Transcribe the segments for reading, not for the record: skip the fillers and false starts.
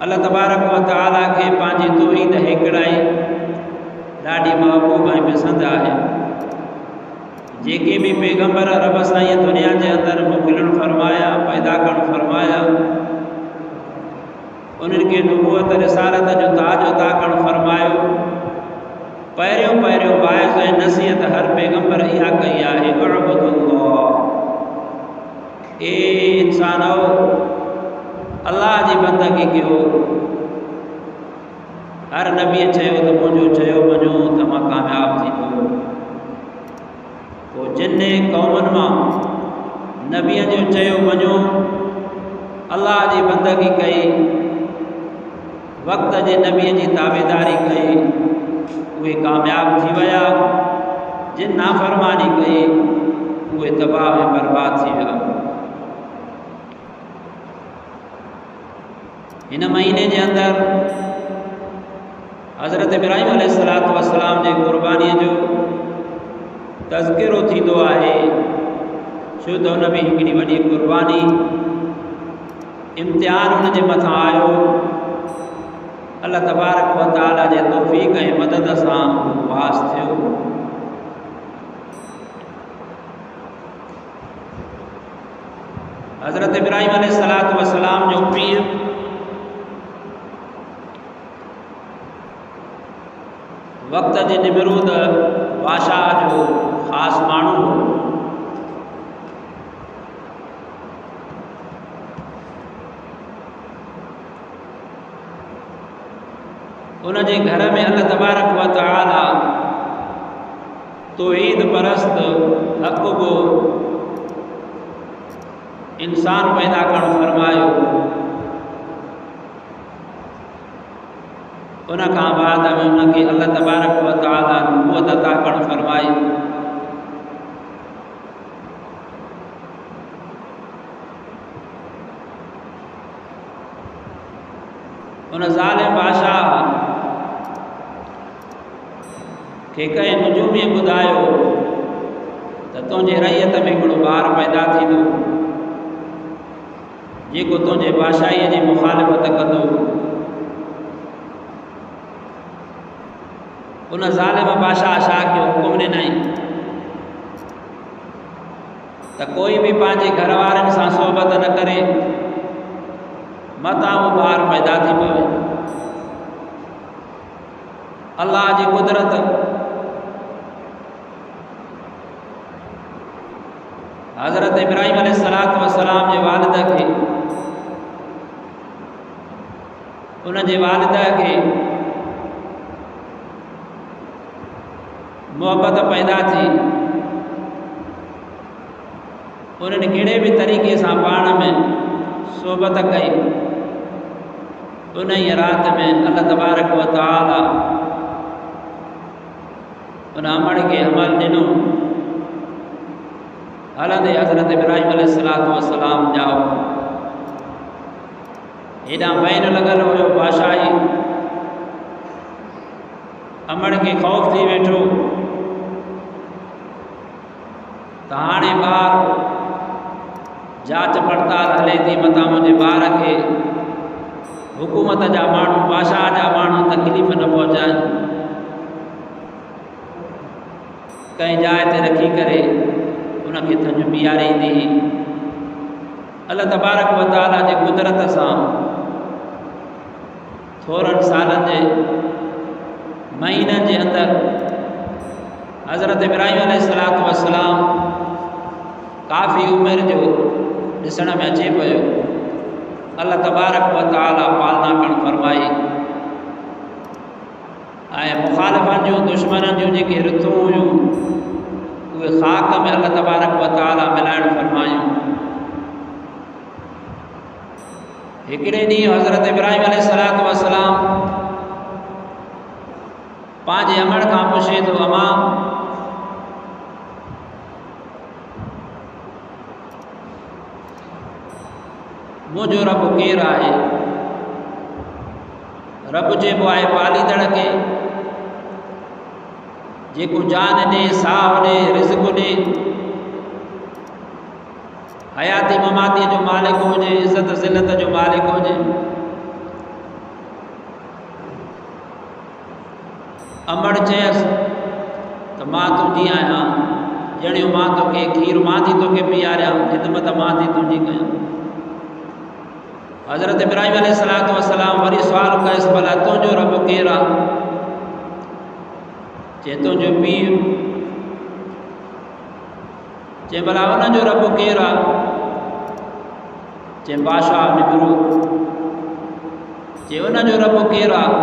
अल्लाह तबारक व तआला के पंहिंजी तौहीद हिकिड़ाई ॾाढी महबूब ऐं पसंदि आहे। जेके भी पैगंबर रब साईं दुनिया के अंदर मोकिलण फरमाया, पैदा करण फरमाया, उनके नबूवत रिसालत जो ताज अता करण फरमायो। पहिरियों वाइज़ ऐं नसीहत हर पैगंबर इहा कई आहे, उअबुदुल्लाह, ए इंसानो अल्लाह जी बंदगी कयो। हर नबी चयो तो मुझो चयो मञो तो मां कामयाब थींदो। तो जिन्ने कौमन मां नबी जो चयो मञो, अल्लाह जी बंदगी कई, वक्त जे नबी जी ताबेदारी कई, वे कामयाब थी वया। जिन नाफरमानी कई वे तबाह ऐं बर्बाद थी विया। इन महीने के अंदर हज़रत इब्राहिम अलैहिस्सलातु वस्सलाम जे कुर्बानी जो तज़किरो थींदो आहे। छो तो उन में हिकिड़ी वॾी कुर्बानी इम्तिहान उन जे मथां आयो। अल्लाह तबारक व तआला जे तौफ़ीक़ ऐं मदद सां पास थियो। हज़रत इब्राहिम अलैहिस्सलातु वस्सलाम जो पीर वक्त जे निमरूद बादशाह जो ख़ास माण्हू हो। उन जे घर में अल्लाह तबारक व तआला तौहीद परस्त हक़ गो इंसान पैदा करण फरमायो। उन खां बाद में उनके अल्लाह तबारक व तआला नबूवत अता करण फरमाई। उन ज़ालिम बादशाह के कंहिं नुजूमी ॿुधायो त तुंहिंजे रैयत में हिकिड़ो ॿार पैदा थींदो जेको तुंहिंजे बादशाहीअ जी मुखालिफ़त कंदो। उन ज़ालिम बादशाह छा कयो, हुकुम ॾिनई त कोई भी पंहिंजे घर वारनि सां सोबत न करे, मतां वो ॿार पैदा थी पवे। अल्लाह जी कुदरत हज़रत इब्राहिम अलैहिस्सलातु वस्सलाम जे वालिद के उन जे वालिद के मोहब्बत पैदा थी। उन्होंने कहिड़े भी तरीक़े से पाण में सोबत कई। उन ही रात में अल्लाह तबारक व तआला उन अमड़ के अमल ॾिनो। हलंदे हज़रत इब्राहिम अलैहिस्सलातु वस्सलाम जाओ हेॾां बैन लॻल हुयो बादशाही। अमड़ के ख़ौफ़ थी वेठो त हाणे ॿार जांच पड़ताल हले थी मतां मुंहिंजे ॿार खे हुकूमत जा माण्हू, बादशाह जा माण्हू तकलीफ़ न पहुचाइनि। कंहिं जाइ ते रखी करे उनखे थञ पीआरींदी। अल्लाह तबारक व तआला जे कुदरत सां थोड़नि सालनि जे महीननि जे अंदर हज़रत इब्राहिम अलैहिस्सलातु वस्सलाम काफ़ी उमिरि जो ॾिसण में अचे पियो। अल्लाह तबारक व तआला पालना करण फरमाई ऐं मुखालिफ़नि जूं दुश्मननि जूं जेके रिथूं हुयूं उहे ख़ाक में अल्लाह तबारक व तआला मिलाइण फरमायूं। हिकिड़े ॾींहुं हज़रत इब्राहिम अलैहिस्सलातु वस्सलाम पंहिंजे अमड़ खां पुछे थो, अमां मुझो रब केर आहे? रब चइबो आहे पालीदड़ के, जेको जान ॾे, साह ॾे, रिज़्क़ ॾे, हयाती ममाती जो मालिक हुजे, इज़्ज़त ज़िल्लत जो मालिक हुजे। अमड़ चयसि त मां तुंहिंजी आहियां, ॼणियो मां तोखे खीर मां थी तोखे पीआरियां, ख़िदमत मां थी तुंहिंजी कयां। हज़रत इब्राहिम अलैहिस्सलातु वस्सलाम वरी सुवाल कयसि, भला तुंहिंजो रब केरु आहे? चए तुंहिंजो पीउ। चए भला उनजो रब केरु आहे? चए बादशाह निमरूद। चए उनजो रब केरु आहे?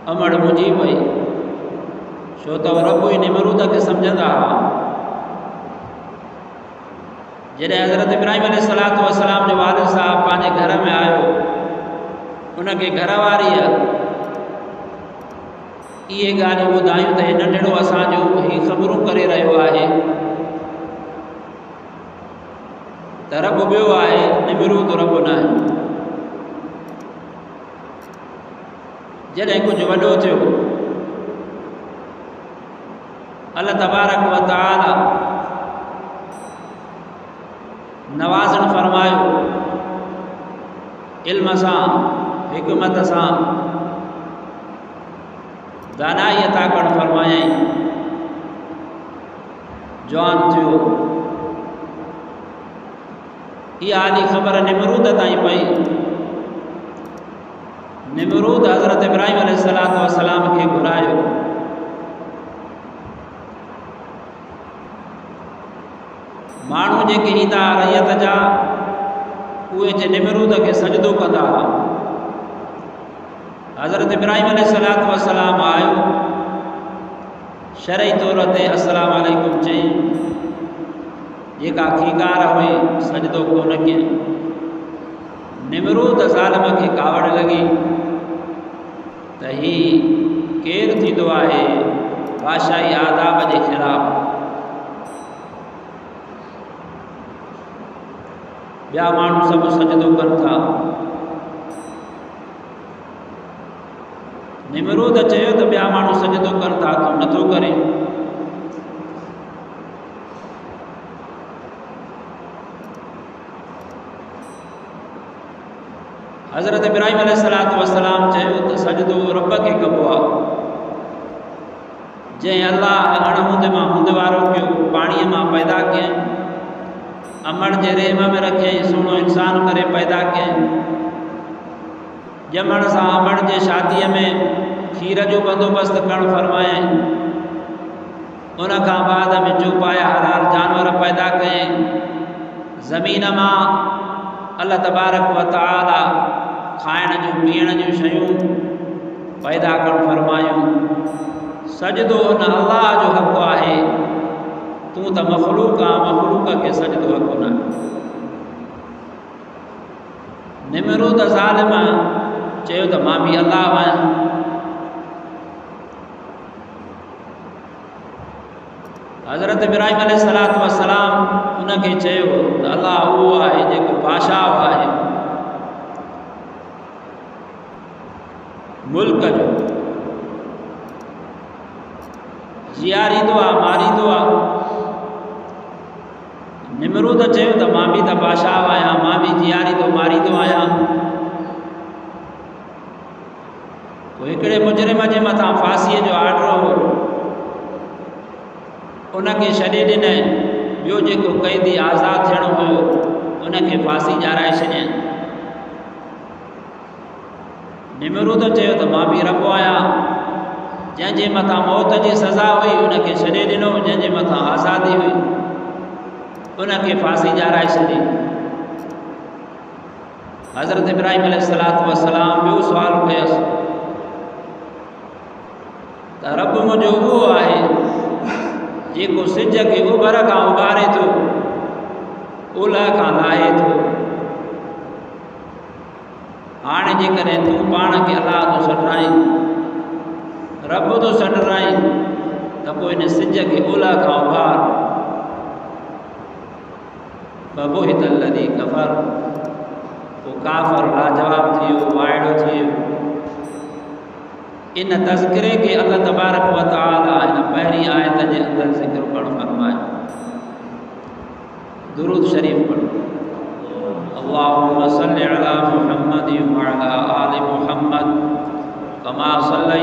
अमड़ मुंझी पई, छो त रब ई निमरूद खे सम्झंदा हुआ। जॾहिं हज़रत इब्राहिम अलैहिस्सलातु वस्सलाम जो वालिद साहब पंहिंजे घर में आयो, उनखे घरवारीअ इहे ॻाल्हियूं ॿुधायूं त हे नंढड़ो असांजो ही ख़बरूं करे रहियो आहे त रब ॿियो आहे, निमरूद रब न आहे। जॾहिं कुझु वॾो थियो, अल्लाह तबारक व तआला नवाज़ण फरमायो, इल्म सां, हिकमत सां, दानाई अता करणु फरमायईं। जवान थियो, इहा आली ख़बर निमरूद ताईं पई। निमरूद हज़रत इब्राहिम अलैहिस्सलातु वस्सलाम खे घुरायो। माण्हू जेके ईंदा रैयत जा, उहे जे निमरूद खे सजदो कंदा हुआ। हज़रत इब्राहिम अलैहिस्सलातु वस्सलाम आयो, शरई तौर ते अस्सलाम वालेकुम चई, जेका खीकार हुई सजदो कोन कयईं। निमरूद ज़ालिम खे कावड़ लॻी त ही केरु थींदो आहे बादशाही आदाब जे ख़िलाफ़। ॿिया माण्हू सभु सजदो कनि था। निमरूद चयो त ॿिया माण्हू सजदो कनि था, तूं नथो करे। हज़रत इब्राहिम अलैहिस्सलातु वस्सलाम चयो त सजदो रब खे कबो आहे, जंहिं अल्लाह अणहूंद मां हूंद वारो कयो, पाणीअ मां पैदा कयईं, अमड़ जे रेम में रखियईं, सुहिणो इंसान करे पैदा कयईं। ॼमण सां अमड़ जे शादीअ में खीर जो बंदोबस्तु करणु फरमायईं। उन खां बाद में चौपाया हलाल जानवर पैदा कयईं। ज़मीन मां अल्लाह तबारक व तआला खाइण जूं पीअण जूं शयूं पैदा करणु फरमायूं। सजदो उन अल्लाह जो हक़ु आहे, तूं त मख़लूक़ आहे, मख़लूक़ खे सजदो हक़ु न आहे। निमरूद ज़ालिम चयो त मां बि अल्लाह आहियां। हज़रत इब्राहिम अलैहिस्सलातु वस्सलाम उनखे चयो त अल्लाह उहो आहे जेको बादशाह आहे मुल्क जो, जीआरींदो आहे, मारींदो आहे। निमरूद चयो त मां बि त बादशाह आहियां, मां बि जीआरींदो मारींदो आहियां। पोइ हिकिड़े मुजरिम जे मथां फांसीअ जो आर्डर हो, उनखे छॾे ॾिनई। ॿियो जेको क़ैदी आज़ादु थियणो हुयो, उनखे फांसी ॼाराए छॾियईं। निमरूद चयो त मां बि रब आहियां, जंहिंजे मथां मौत जी सज़ा हुई उनखे छॾे ॾिनो, जंहिंजे मथां आज़ादी हुई उनखे फांसी ॼाराए छॾी। हज़रत इब्राहिम अलैहिस्सलातु वस्सलाम ॿियो सुवाल कयसि त रब मुंहिंजो उहो आहे जेको सिज खे उभर खां उभारे थो, ओलह खां लाहे थो। हाणे जेकॾहिं तूं पाण खे अलाह थो सॾाईं, रब थो सॾाईं, त पोइ हिन सिज खे ओलह खां उभार। फबुहित अलज़ी कफ़र, पोइ काफ़र लाजवाब थी वियो, वाइड़ो थी वियो। इन तज़किरे खे अल्लाह तबारक व तआला हिन पहिरीं आयत जे अंदरि ज़िक्र करणु फरमायो। दुरूद शरीफ़ पढ़ो। अल्लाहुम्मा सल्लि अला मुहम्मद व अला आलि मुहम्मद कमा सल्लैता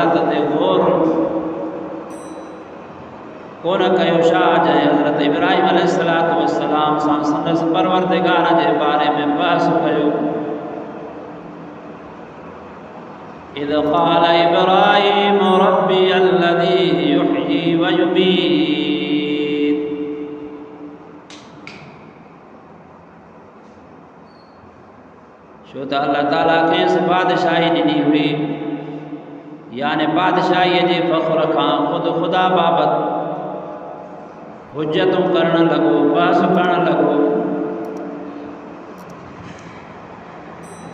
रिसालत ते गौर कोन कयो। शाह जंहिं हज़रत इब्राहिम अलैहिस्सलातु वस्सलाम सां संदसि परवरदिगार जे बारे में बहस कयो। इद क़ाल इब्राहिम रब्बी अल्लज़ी युह्यी व युमीत। छो त अल्लाह ताला खेसि बादशाही ॾिनी हुई, यानी बादशाहीअ जे फ़ख्र खां ख़ुदि ख़ुदा बाबति हुज्जतूं करणु लॻो, बहस करणु लॻो।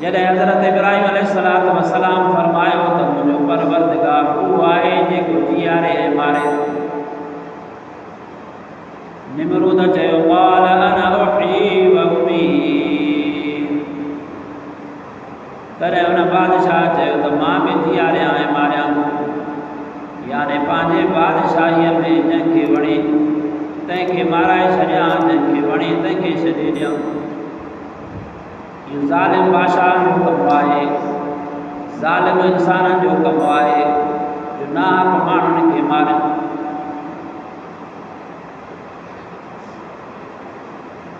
जॾहिं हज़रत इब्राहिम अलैहिस्सलातु वस्सलाम फरमायो त मुंहिंजो परवरदिगार उहो आहे जेको जीआरे ऐं मारे। निमरूद चयो क़ाल अना उह्यी व उमीत। तॾहिं हुन बादशाह चयो त मां बि जीआरियां ऐं मारियां, यानी पंहिंजे बादशाहीअ में जंहिंखे वणे तंहिंखे माराए छॾियां, जंहिंखे वणे तंहिंखे छॾे ॾियां। इहो ज़ालिम बादशाहनि जो कमु आहे, ज़ालिम इंसाननि जो कमु आहे जो नाहक माण्हुनि खे मारनि।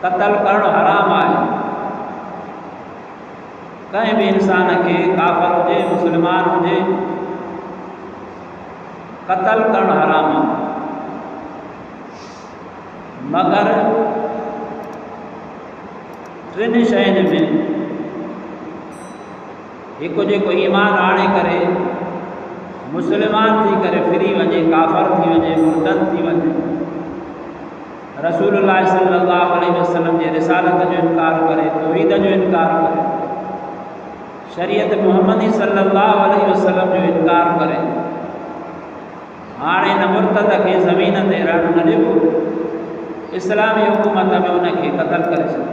क़त्ल करणु हराम आहे। कंहिं बि इंसान खे, काफ़िर हुजे मुस्लमान हुजे, क़त्ल करणु हराम आहे, मगर टिनि शयुनि में हिकु जेको ईमान आणे करे मुस्लमान थी करे फिरी वञे, काफ़िर थी वञे, मुर्तद थी वञे, रसूलुल्लाह सल्लल्लाहु अलैहि वसल्लम जे रिसालत जो इनकार करे, तौहीद जो इनकार करे, शरीयत मुहम्मदी सल्लल्लाहु अलैहि वसल्लम जो इनकार करे, हाणे न मुर्तद खे ज़मीन ते रहणु न ॾिबो, इस्लामी हुकूमत में उनखे क़त्ल करे छॾियो।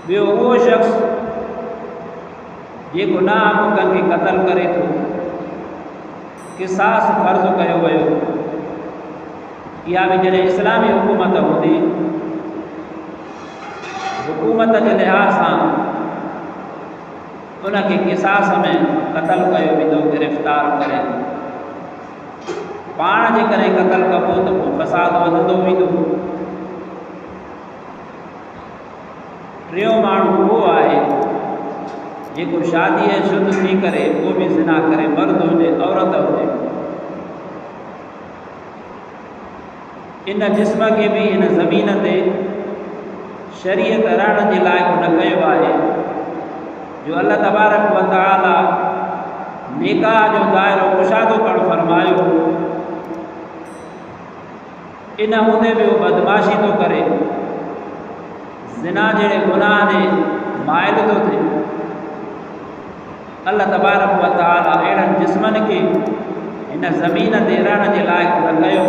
ॿियो उहो शख़्स जेको नाहक़नि खे क़त्ल करे थो, क़िसास फ़र्ज़ कयो वियो। इहा बि जॾहिं इस्लामी हुकूमत हूंदी, हुकूमत जे लिहाज़ सां उनखे क़िसास में क़त्ल कयो वेंदो, गिरफ़्तार करे। पाण जेकॾहिं क़त्ल कबो त पोइ फ़साद वधंदो वेंदो। टियों माण्हू उहो आहे जेको शादीअ शुद्ध थी करे पोइ बि ज़िना करे, मर्द हुजे औरत हुजे। इन जिस्म खे बि हिन ज़मीन ते शरीयत रहण जे लाइक़ु न कयो आहे, जो अल्लाह तबारक व तआला निकाह जो दायरो कुशादो करणु फरमायो। इन हूंदे बि उहो बदमाशी थो करे, ज़िना जहिड़े गुनाह जे माइल थो थिए। अल्लाह तबारक व तआला अहिड़नि जिस्मनि खे हिन ज़मीन ते रहण जे लाइक़ु न कयो।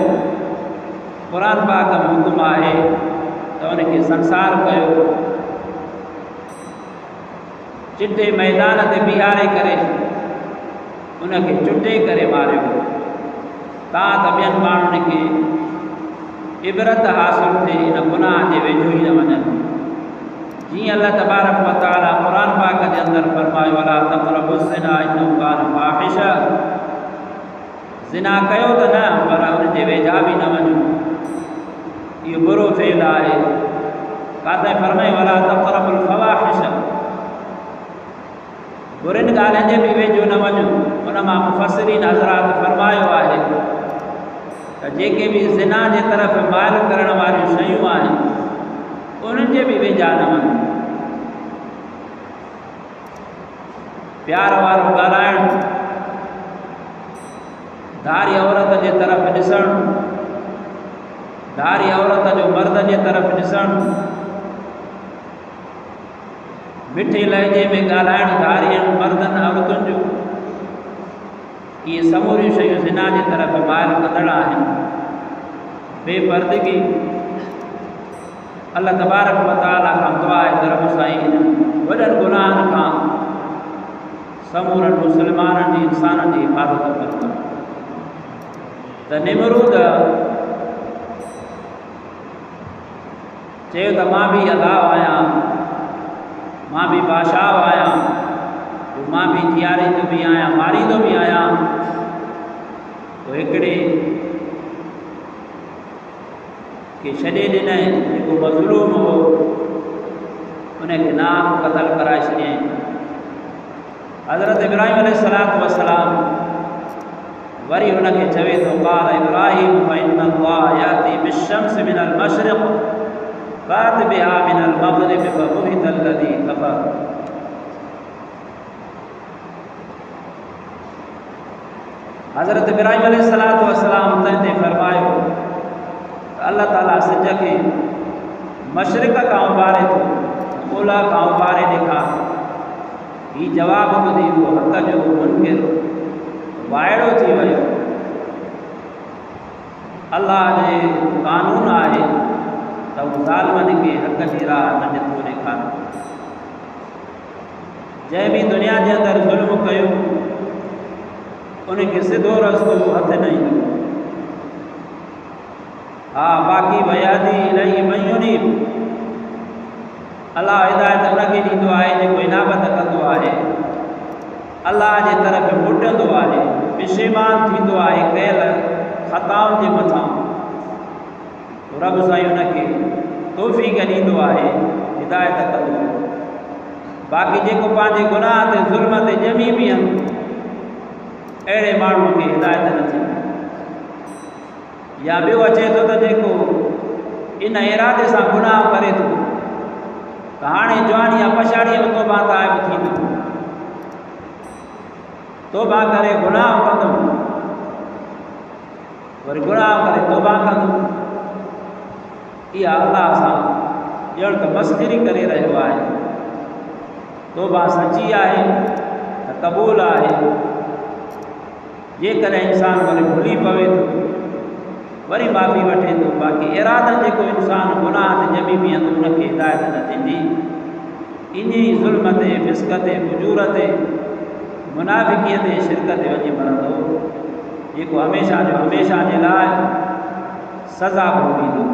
क़ुर पाक में हुकुम आहे त उनखे संसार कयो, चिटे मैदान ते बीहारे करे उनखे चुटे करे मारियो, तां त ॿियनि माण्हुनि खे इबरत हासिल थिए, इन गुनाह जे वेझो ई न वञनि। जीअं अल्लाह तबारक व तआला क़ुर पाक जे अंदरि फरमायो वला तक़रबु ज़िना इन्नहु कान फ़ाहिशा। ज़िना कयो त न, पर उनजे वेझा बि न वञो, इहो बुरो फेल आहे। काथे फरमाए वला तक़रबुल फ़वाहिश, बुरनि ॻाल्हियुनि जे बि वेझो न वञो। उन मां मुफ़स्सिरीन हज़रात फरमायो आहे त जेके बि ज़िना जे तरफ़ माइल करण वारियूं शयूं आहिनि उन्हनि जे बि वेझा न वञो। प्यार वारो ॻाल्हाइणु, धारी औरत जे तरफ़ ॾिसणु, धारी औरत जो मर्द जे तरफ़ ॾिसणु, मिठे लहजे में ॻाल्हाइणु धारियुनि मर्दनि औरतुनि जो, इहे समूरियूं शयूं ज़िना जे तरफ़ माइल कंदड़ आहिनि। बेपर्दगी अल्लाह तबारक व तआला खां दुआ आहे त रब साईं हिन वॾनि गुनाहनि खां समूरनि मुस्लमाननि जी, इंसाननि जी हिफ़ाज़त फरमाए। त निमरूद चयो त मां बि अलाह आहियां, मां बि बादशाह आहियां, जो मां भी जीआरींदो भी आहियां, मारींदो भी आहियां। तो हिकिड़े के छॾे ॾिनई जेको मज़लूम हो उनखे नाम क़तल कराए छॾियईं। हज़रत इब्राहिम अलैहिस्सलातु वस्सलाम वरी हुनखे चवे थो क़ाल इब्राहिम फइन्नल्लाह याती बिश्शम्स मिनल मशरिक़ फ़ात बिहा मिनल मग़रिब फ़बुहितल लज़ी कफ़र। हज़रत इब्राहिम अलैहिस्सलातु वस्सलाम तंहिं ते फरमायो त अल्लाह ताला सिज खे मशरिक़ खां उभारे थो, ओलह खां उभारे ॾेखार। ही जवाबु ॿुधी उहो हक़ जो मुनकिर वाइड़ो थी वियो। अल्लाह जे कानून आहे त हू ज़ालिमनि खे हक़ जी राह न नथो ॾेखारे। जंहिं बि दुनिया जे अंदरि ज़ुल्म कयो उनखे सिधो रस्तो हथ न ईंदो। हा बाक़ी वयादी इलही मयूनी, अल्लाह हिदायत उनखे ॾींदो आहे जेको इनाबत कंदो आहे, अल्लाह जे तरफ़ मोटंदो आहे, पेशेमान थींदो आहे कयल ख़ताउनि जे मथां। रब साईं उनखे तौफ़ीक़ ॾींदो आहे, हिदायत कंदो आहे। बाक़ी जेको पंहिंजे गुनाह ते ज़ुल्म ते ॼमी बीहनि, अहिड़े माण्हूअ खे हिदायत न थींदी। या ॿियो अचे थो त जेको इन इरादे सां गुनाह करे थो त हाणे जवानी या पछाड़ीअ में तौबा ताइब थींदो, तौबा करे गुनाह कंदुमि, वरी गुनाह करे तौबा कंदुमि। इहा अल्लाह सां ॼण त मस्करी करे रहियो आहे। तौबा सची आहे त क़बूल आहे। जेकॾहिं इंसानु वरी भुली पवे थो वरी माफ़ी वठे थो। बाक़ी इरादनि जेको इंसानु गुनाह ते ॼमी बीहंदो उनखे हिदायत न थींदी। इन ज़ुल्म ते, फिस्क ते, फुजूर ते, मुनाफ़िकीअ ते, शिरक ते वञी मरंदो, जेको हमेशह जो हमेशह जे लाइ सज़ा भोॻींदो।